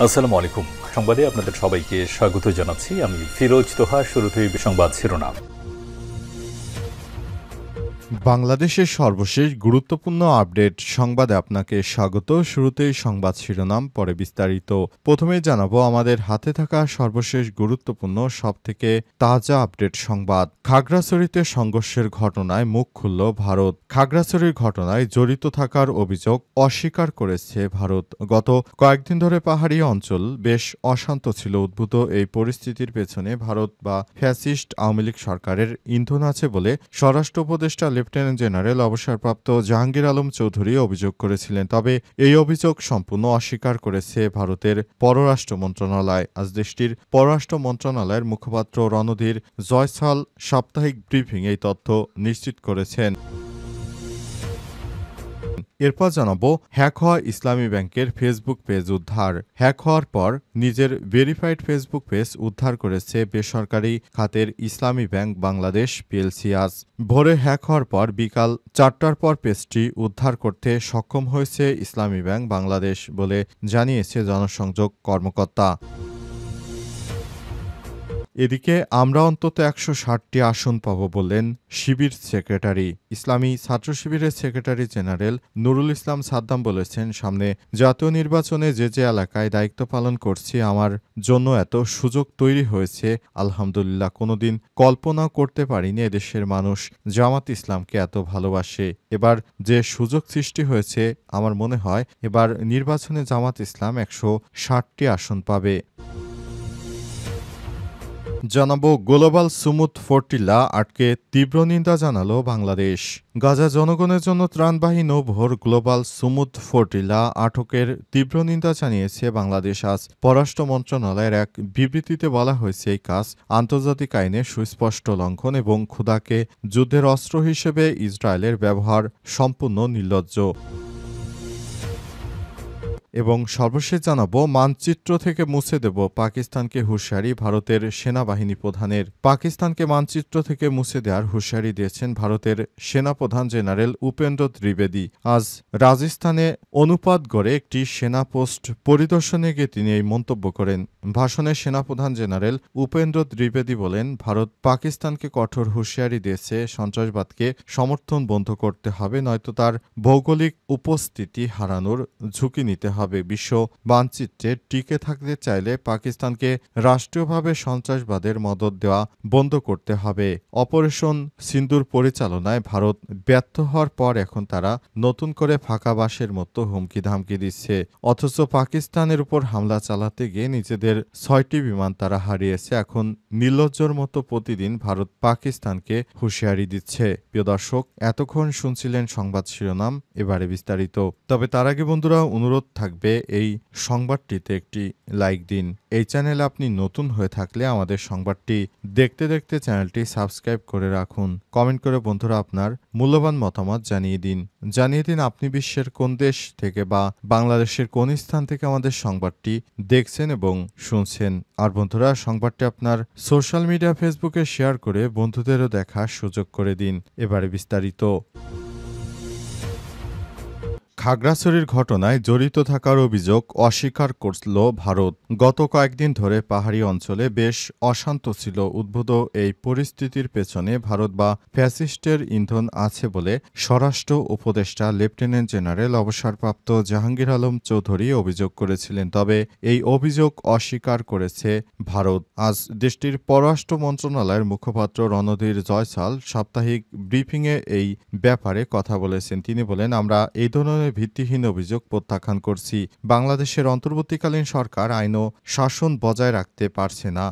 আসসালামু আলাইকুম। সংবাদে আপনাদের সবাইকে স্বাগত জানাচ্ছি। আমি ফিরোজ তোহা। শুরুতেই সংবাদ শিরোনাম। বাংলাদেশের সর্বশেষ গুরুত্বপূর্ণ আপডেট সংবাদে আপনাকে স্বাগত। শুরুতেই সংবাদ শিরোনাম, পরে বিস্তারিত। প্রথমেই জানাবো আমাদের হাতে থাকা সর্বশেষ গুরুত্বপূর্ণ সবথেকে তাজা আপডেট সংবাদ। খাগড়াছড়িতে সংঘর্ষের ঘটনায় মুখ খুলল ভারত। খাগড়াছড়ির ঘটনায় জড়িত থাকার অভিযোগ অস্বীকার করেছে ভারত। গত কয়েকদিন ধরে পাহাড়ি অঞ্চল বেশ অশান্ত ছিল। উদ্ভূত এই পরিস্থিতির পেছনে ভারত বা ফ্যাসিস্ট আওয়ামী লীগ সরকারের ইন্ধন আছে বলে স্বরাষ্ট্র উপদেষ্টা লেফটেন্যান্ট জেনারেল অবসরপ্রাপ্ত জাহাঙ্গীর আলম চৌধুরী অভিযোগ করেছিলেন। তবে এই অভিযোগ সম্পূর্ণ অস্বীকার করেছে ভারতের পররাষ্ট্র মন্ত্রণালয়। আজ দেশটির পররাষ্ট্র মন্ত্রণালয়ের মুখপাত্র রণধীর জয়সাল সাপ্তাহিক ব্রিফিংয়ে এই তথ্য নিশ্চিত করেছেন। এরপর জানাবো হ্যাক হওয়া ইসলামী ব্যাংকের ফেসবুক পেজ উদ্ধার। হ্যাক হওয়ার পর নিজের ভেরিফাইড ফেসবুক পেজ উদ্ধার করেছে বেসরকারি খাতের ইসলামী ব্যাংক বাংলাদেশ পিএলসি। আজ ভোরে হ্যাক হওয়ার পর বিকাল 4টার পর পেজটি উদ্ধার করতে সক্ষম হয়েছে ইসলামী ব্যাংক বাংলাদেশ বলে জানিয়েছে জনসংযোগ কর্মকর্তা। এদিকে আমরা অন্তত 160টি আসন পাব বললেন শিবির সেক্রেটারি। ইসলামী ছাত্র শিবিরের সেক্রেটারি জেনারেল নুরুল ইসলাম সাদ্দাম বলেছেন, সামনে জাতীয় নির্বাচনে যে এলাকায় দায়িত্ব পালন করছি আমার জন্য এত সুযোগ তৈরি হয়েছে আলহামদুলিল্লাহ। কোনোদিন কল্পনা করতে পারিনি এদেশের মানুষ জামাত ইসলামকে এত ভালোবাসে। এবার যে সুযোগ সৃষ্টি হয়েছে আমার মনে হয় এবার নির্বাচনে জামাত ইসলাম 160টি আসন পাবে। জানাবো গ্লোবাল সুমুদ ফোর্টিলা আটকে তীব্র নিন্দা জানালো বাংলাদেশ। গাজা জনগণের জন্য ত্রাণবাহী নৌবহর গ্লোবাল সুমুদ ফোর্টিলা আটকের তীব্র নিন্দা জানিয়েছে বাংলাদেশ। আজ পররাষ্ট্র মন্ত্রণালয়ের এক বিবৃতিতে বলা হয়েছে, এই কাজ আন্তর্জাতিক আইনে সুস্পষ্ট লঙ্ঘন এবং ক্ষুধাকে যুদ্ধের অস্ত্র হিসেবে ইসরায়েলের ব্যবহার সম্পূর্ণ নির্লজ্জ। এবং সর্বশেষ জানাবো মানচিত্র থেকে মুছে দেব পাকিস্তানকে হুঁশিয়ারি ভারতের সেনাবাহিনী প্রধানের। পাকিস্তানকে মানচিত্র থেকে মুছে দেওয়ার হুঁশিয়ারি দিয়েছেন ভারতের সেনাপ্রধান জেনারেল উপেন্দ্র ত্রিবেদী। আজ রাজস্থানে অনুপাত গড়ে একটি সেনা পোস্ট পরিদর্শনে গিয়ে তিনি এই মন্তব্য করেন। ভাষণে সেনাপ্রধান জেনারেল উপেন্দ্র ত্রিবেদী বলেন, ভারত পাকিস্তানকে কঠোর হুঁশিয়ারি দিয়েছে, সন্ত্রাসবাদকে সমর্থন বন্ধ করতে হবে, নয়তো তার ভৌগোলিক উপস্থিতি হারানোর ঝুঁকি নিতে হবে। বিশ্ব মানচিত্রে টিকে থাকতে চাইলে পাকিস্তানকে রাষ্ট্রীয়ভাবে সন্ত্রাসবাদের মদদ দেওয়া বন্ধ করতে হবে। অপারেশন সিন্দুর পরিচালনায় ভারত ব্যর্থ হওয়ার পর এখন তারা নতুন করে ফাঁকাবাসের মতো হুমকি ধামকি দিচ্ছে। অথচ পাকিস্তানের উপর হামলা চালাতে গিয়ে নিজেদের 6টি বিমান তারা হারিয়েছে। এখন নির্লজ্জর মতো প্রতিদিন ভারত পাকিস্তানকে হুঁশিয়ারি দিচ্ছে। প্রিয় দর্শক, এতক্ষণ শুনছিলেন সংবাদ শিরোনাম, এবারে বিস্তারিত। তবে তার আগে বন্ধুরা অনুরোধ থাকবে এই সংবাদটিতে একটি লাইক দিন। এই চ্যানেলে আপনি নতুন হয়ে থাকলে আমাদের সংবাদটি দেখতে দেখতে চ্যানেলটি সাবস্ক্রাইব করে রাখুন। কমেন্ট করে বন্ধুরা আপনার মূল্যবান মতামত জানিয়ে দিন আপনি বিশ্বের কোন দেশ থেকে বা বাংলাদেশের কোন স্থান থেকে আমাদের সংবাদটি দেখছেন এবং শুনছেন। আর বন্ধুরা সংবাদটি আপনার সোশ্যাল মিডিয়া ফেসবুকে শেয়ার করে বন্ধুদেরও দেখার সুযোগ করে দিন। এবারে বিস্তারিত। খাগড়াছড়ির ঘটনায় জড়িত থাকার অভিযোগ অস্বীকার করল ভারত। গত কয়েকদিন ধরে পাহাড়ি অঞ্চলে বেশ অশান্ত ছিল। উদ্ভূত এই পরিস্থিতির পেছনে ভারত বা ফ্যাসিস্টের ইন্ধন আছে বলে স্বরাষ্ট্র উপদেষ্টা লেফটেন্যান্ট জেনারেল অবসরপ্রাপ্ত জাহাঙ্গীর আলম চৌধুরী অভিযোগ করেছিলেন। তবে এই অভিযোগ অস্বীকার করেছে ভারত। আজ দেশটির পররাষ্ট্র মন্ত্রণালয়ের মুখপাত্র রণধীর জয়সাল সাপ্তাহিক ব্রিফিংয়ে এই ব্যাপারে কথা বলেছেন। তিনি বলেন, আমরা এই ধরনের ভিত্তিহীন অভিযোগ প্রত্যাখ্যান করছি। বাংলাদেশের অন্তর্বর্তীকালীন সরকার আইন ও শাসন বজায় রাখতে পারছে না।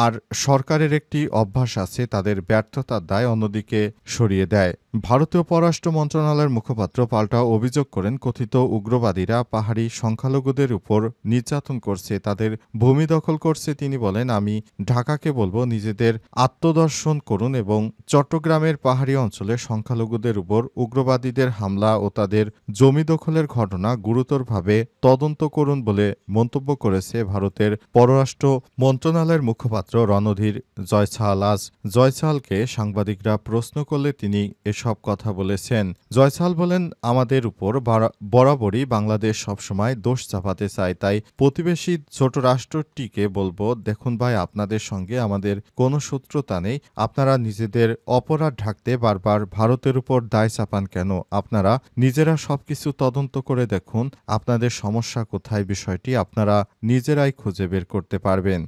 আর সরকারের একটি অভ্যাস আছে, তাদের ব্যর্থতার দায় অন্যদিকে সরিয়ে দেয়। ভারতীয় পররাষ্ট্র মন্ত্রণালয়ের মুখপাত্র পাল্টা অভিযোগ করেন, কথিত উগ্রবাদীরা পাহাড়ি সংখ্যালঘুদের উপর নির্যাতন করছে, তাদের ভূমি দখল করছে। তিনি বলেন, আমি ঢাকাকে বলবো নিজেদের আত্মদর্শন করুন এবং চট্টগ্রামের পাহাড়ি অঞ্চলে সংখ্যালঘুদের উপর উগ্রবাদীদের হামলা ও তাদের জমি দখলের ঘটনা গুরুতরভাবে তদন্ত করুন বলে মন্তব্য করেছে ভারতের পররাষ্ট্র মন্ত্রণালয়ের মুখপাত্র রণধীর জয়সাল। আজ জয়সালকে সাংবাদিকরা প্রশ্ন করলে তিনি এসব কথা বলেছেন। জয়সাল বলেন, আমাদের উপর বরাবরই বাংলাদেশ সবসময় দোষ চাপাতে চায়, তাই প্রতিবেশী ছোট রাষ্ট্রটিকে বলবো, দেখুন ভাই, আপনাদের সঙ্গে আমাদের কোনো শত্রুতা নেই। আপনারা নিজেদের অপরাধ ঢাকতে বারবার ভারতের উপর দায় চাপান কেন? আপনারা নিজেরা সবকিছু তদন্ত করে দেখুন, আপনাদের সমস্যা কোথায়, বিষয়টি আপনারা নিজেরাই খুঁজে বের করতে পারবেন।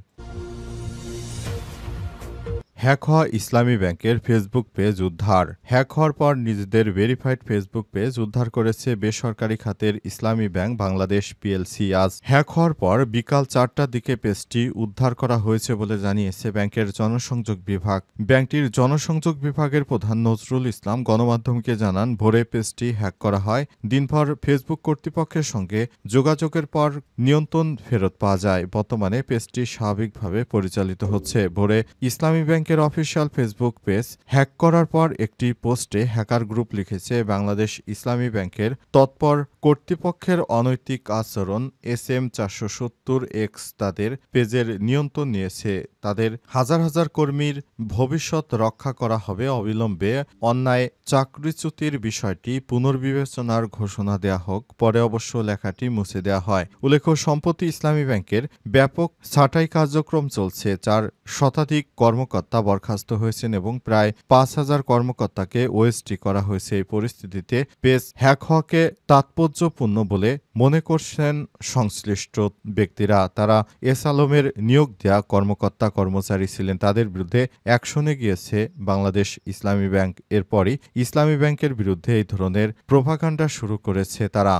হ্যাক হওয়া ইসলামী ব্যাংকের ফেসবুক পেজ উদ্ধার। হ্যাক হওয়ার পর নিজেদের ভেরিফাইড ফেসবুক পেজ উদ্ধার করেছে বেসরকারি খাতের ইসলামী ব্যাংক বাংলাদেশ পিএলসি। আজ হ্যাক হওয়ার পর বিকাল ৪টার দিকে পেজটি উদ্ধার করা হয়েছে বলে জানিয়েছে ব্যাংকের জনসংযোগ বিভাগ। ব্যাংকটির জনসংযোগ বিভাগের প্রধান নজরুল ইসলাম গণমাধ্যমকে জানান, ভোরে পেজটি হ্যাক করা হয়। দিনভর ফেসবুক কর্তৃপক্ষের সঙ্গে যোগাযোগের পর নিয়ন্ত্রণ ফেরত পাওয়া যায়। বর্তমানে পেজটি স্বাভাবিকভাবে পরিচালিত হচ্ছে। ভোরে ইসলামী ব্যাংকের অফিসিয়াল ফেসবুক পেজ হ্যাক করার পর একটি পোস্টে হ্যাকার গ্রুপ লিখেছে, বাংলাদেশ ইসলামী ব্যাংকের তৎপর কর্তৃপক্ষের অনৈতিক আচরণ SM 470X তাদের পেজের নিয়ন্ত্রণ নিয়েছে। তাদের হাজার হাজার কর্মীর ভবিষ্যৎ রক্ষা করা হবে অবিলম্বে। অন্যায় চাকরিচ্যুতির বিষয়টি পুনর্বিবেচনার ঘোষণা দেয়া হোক। পরে অবশ্য লেখাটি মুছে দেওয়া হয়। উল্লেখ্য, সম্প্রতি ইসলামী ব্যাংকের ব্যাপক ছাঁটাই কার্যক্রম চলছে। 4 শতাধিক কর্মকর্তা বরখাস্ত হয়েছেন এবং প্রায় 5,000 কর্মকর্তাকে ওএসডি করা হয়েছে। এই পরিস্থিতিতে পেজ হ্যাক হওয়াকে তাৎপর্যপূর্ণ বলে মনে করছেন সংশ্লিষ্ট ব্যক্তিরা। তারা এস আলমের নিয়োগ দেয়া কর্মকর্তা কর্মচারী ছিলেন, তাদের বিরুদ্ধে অ্যাকশনে গিয়েছে বাংলাদেশ ইসলামী ব্যাংক। এরপরই ইসলামী ব্যাংকের বিরুদ্ধে এই ধরনের প্রোপাগান্ডা শুরু করেছে তারা।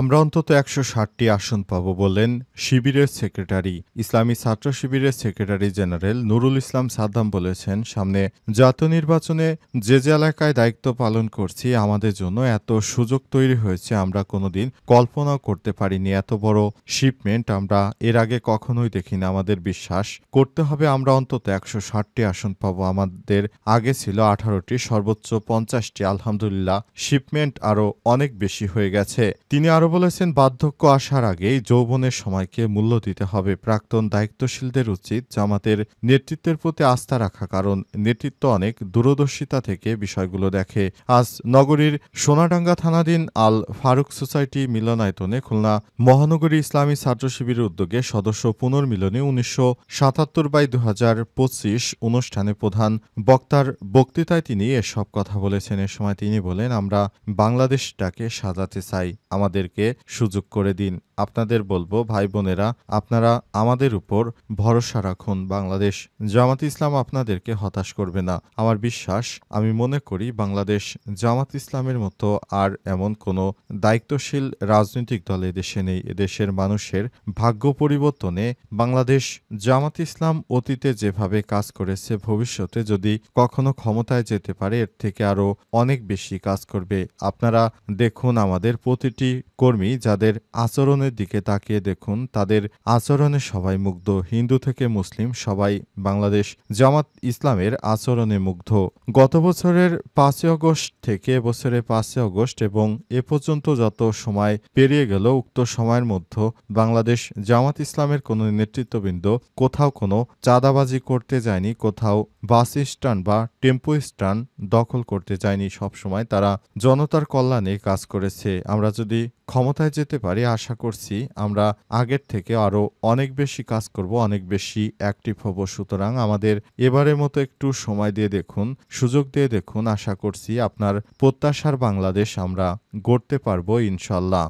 আমরা অন্তত 160টি আসন পাব বললেন শিবিরের সেক্রেটারি। ইসলামী ছাত্র শিবিরের সেক্রেটারি জেনারেল নুরুল ইসলাম সাদ্দাম বলেছেন, সামনে জাতীয় নির্বাচনে যে এলাকায় দায়িত্ব পালন করছি, আমাদের জন্য এত সুযোগ তৈরি হয়েছে আমরা কোনোদিন কল্পনাও করতে পারিনি। এত বড় শিপমেন্ট আমরা এর আগে কখনোই দেখিনি। আমাদের বিশ্বাস করতে হবে আমরা অন্তত 160টি আসন পাব। আমাদের আগে ছিল 18টি, সর্বোচ্চ 50টি। আলহামদুলিল্লাহ, শিপমেন্ট আরও অনেক বেশি হয়ে গেছে। তিনি আরও বলেছেন, বার্ধক্য আসার আগেই যৌবনের সময়কে মূল্য দিতে হবে। প্রাক্তন দায়িত্বশীলদের উচিত জামাতের নেতৃত্বের প্রতি আস্থা রাখা, কারণ নেতৃত্ব অনেক দূরদর্শিতা থেকে বিষয়গুলো দেখে। আজ নগরীর সোনাডাঙ্গা থানাধীন আল ফারুক সোসাইটি মিলনায়তনে খুলনা মহানগরী ইসলামী ছাত্র শিবিরের উদ্যোগে সদস্য পুনর্মিলনী 1977/2025 অনুষ্ঠানে প্রধান বক্তার বক্তৃতায় তিনি এসব কথা বলেছেন। এ সময় তিনি বলেন, আমরা বাংলাদেশটাকে সাজাতে চাই, আমাদেরকে সুযোগ করে দিন। আপনাদের বলবো, ভাই বোনেরা, আপনারা আমাদের উপর ভরসা রাখুন। বাংলাদেশ জামাত ইসলাম আপনাদেরকে হতাশ করবে না। আমার বিশ্বাস, আমি মনে করি বাংলাদেশ জামাত ইসলামের মতো আর এমন কোনো দায়িত্বশীল রাজনৈতিক দল এদেশে নেই। এদেশের মানুষের ভাগ্য পরিবর্তনে বাংলাদেশ জামাত ইসলাম অতীতে যেভাবে কাজ করেছে, ভবিষ্যতে যদি কখনো ক্ষমতায় যেতে পারে, এর থেকে আরও অনেক বেশি কাজ করবে। আপনারা দেখুন, আমাদের প্রতিটি কর্মী যাদের আচরণের দিকে তাকিয়ে দেখুন, তাদের আচরণে সবাই মুগ্ধ। হিন্দু থেকে মুসলিম সবাই বাংলাদেশ জামাত ইসলামের আচরণে মুগ্ধ। গত বছরের 5 আগস্ট থেকে এবছরের 5 আগস্ট এবং এ পর্যন্ত যত সময় পেরিয়ে গেল, উক্ত সময়ের মধ্যে বাংলাদেশ জামাত ইসলামের কোনো নেতৃত্ববৃন্দ কোথাও কোনো চাঁদাবাজি করতে যায়নি, কোথাও বাস স্ট্যান্ড বা টেম্পো স্ট্যান্ড দখল করতে যায়নি। সবসময় তারা জনতার কল্যাণে কাজ করেছে। আমরা যদি ক্ষমতায় যেতে পারি, আশা করছি আমরা আগের থেকে আরও অনেক বেশি কাজ করব, অনেক বেশি অ্যাক্টিভ হব। সুতরাং আমাদের এবারের মতো একটু সময় দিয়ে দেখুন, সুযোগ দিয়ে দেখুন। আশা করছি আপনার প্রত্যাশার বাংলাদেশ আমরা গড়তে পারবো ইনশাল্লাহ।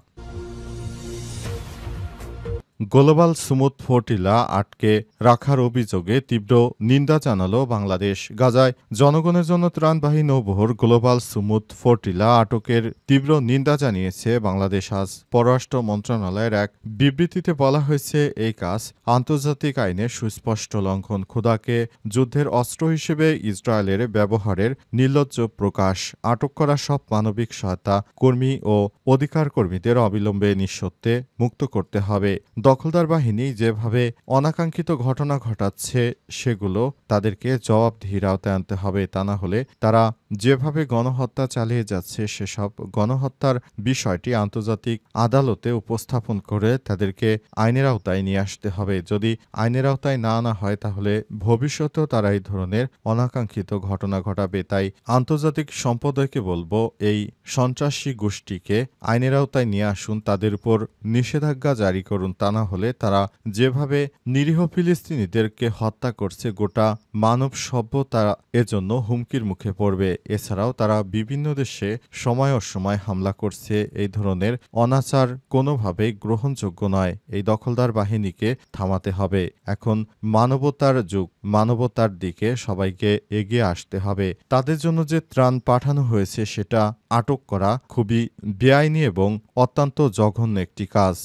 গ্লোবাল স্মুথ ফ্লোটিলা আটকে রাখার অভিযোগে তীব্র নিন্দা জানালো বাংলাদেশ। গাজায় জনগণের জন্য ত্রাণবাহী নৌবহর গ্লোবাল স্মুথ ফ্লোটিলা আটকের তীব্র নিন্দা জানিয়েছে বাংলাদেশ। আজ পররাষ্ট্র মন্ত্রণালয়ের এক বিবৃতিতে বলা হয়েছে, এই কাজ আন্তর্জাতিক আইনের সুস্পষ্ট লঙ্ঘন, খোদাকে যুদ্ধের অস্ত্র হিসেবে ইসরায়েলের ব্যবহারের নির্লজ্জ প্রকাশ। আটক করা সব মানবিক সহায়তা কর্মী ও অধিকার কর্মীদের অবিলম্বে নিঃশর্তে মুক্ত করতে হবে। দখলদার বাহিনী যেভাবে অনাকাঙ্ক্ষিত ঘটনা ঘটাচ্ছে, সেগুলো তাদেরকে জবাবদিহির আওতায় আনতে হবে। তা না হলে তারা যেভাবে গণহত্যা চালিয়ে যাচ্ছে সেসব গণহত্যার বিষয়টি আন্তর্জাতিক আদালতে উপস্থাপন করে তাদেরকে আইনের আওতায় নিয়ে আসতে হবে। যদি আইনের আওতায় না আনা হয় তাহলে ভবিষ্যতেও তারা এই ধরনের অনাকাঙ্ক্ষিত ঘটনা ঘটাবে। তাই আন্তর্জাতিক সম্প্রদায়কে বলবো এই সন্ত্রাসী গোষ্ঠীকে আইনের আওতায় নিয়ে আসুন, তাদের উপর নিষেধাজ্ঞা জারি করুন। তা না হলে তারা যেভাবে নিরীহ ফিলিস্তিনিদেরকে হত্যা করছে গোটা মানব সভ্যতা এজন্য হুমকির মুখে পড়বে। এছাড়াও তারা বিভিন্ন দেশে সময় অসময় হামলা করছে। এই ধরনের অনাচার কোনোভাবেই গ্রহণযোগ্য নয়। এই দখলদার বাহিনীকে থামাতে হবে। এখন মানবতার যুগ, মানবতার দিকে সবাইকে এগিয়ে আসতে হবে। তাদের জন্য যে ত্রাণ পাঠানো হয়েছে সেটা আটক করা খুবই বেআইনি এবং অত্যন্ত জঘন্য একটি কাজ।